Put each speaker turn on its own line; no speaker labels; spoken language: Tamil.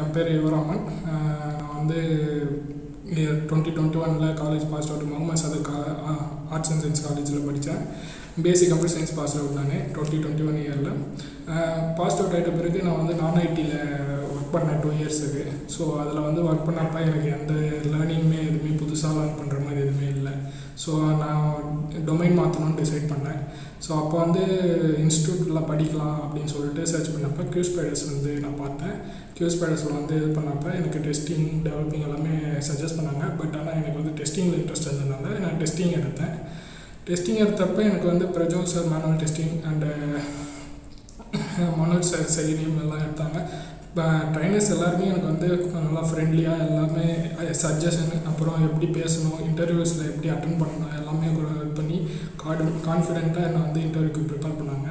என் பேர் யுவராமன். நான் வந்து 2021 college pass out Mohamed Sathak arts and science காலேஜில் படித்தேன். BSc computer science pass out நான் 2021 இயரில். பாஸ் அவுட் ஆகிட்ட பிறகு நான் வந்து நான் ஐடியில் ஒர்க் பண்ணேன் 2 இயர்ஸுக்கு. ஸோ அதில் வந்து ஒர்க் பண்ணப்போ எனக்கு எந்த லேர்னிங்குமே எதுவுமே புதுசாக லேர்ன் பண்ணுற மாதிரி எதுவுமே இல்லை. ஸோ நான் டொமைன் மாற்றணும்னு டிசைட் பண்ணேன். ஸோ அப்போ வந்து இன்ஸ்டியூட்டில் படிக்கலாம் அப்படின்னு சொல்லிட்டு சர்ச் பண்ணப்போ QSpiders வந்து நான் பார்த்தேன். QSpiders வந்து இது பண்ணப்போ எனக்கு டெஸ்டிங் டெவலப்பிங் எல்லாமே சஜஸ்ட் பண்ணாங்க. பட் ஆனால் எனக்கு வந்து டெஸ்டிங்கில் இன்ட்ரெஸ்ட் இருந்ததுனால நான் டெஸ்டிங் எடுத்தேன். டெஸ்டிங் எடுத்தப்போ எனக்கு வந்து Prajol sir manual testing and Manoj sir selenium எல்லாம் எடுத்தாங்க. ட்ரைனர்ஸ் எல்லாருமே எனக்கு வந்து நல்லா ஃப்ரெண்ட்லியாக எல்லாமே சஜஷன், அப்புறம் எப்படி பேசணும், இன்டர்வியூஸில் எப்படி அட்டன் பண்ணணும் எல்லாமே இது பண்ணி கான்ஃபிடென்ட்டாக என்னை வந்து இன்டர்வியூக்கு ப்ரிப்பேர் பண்ணாங்க.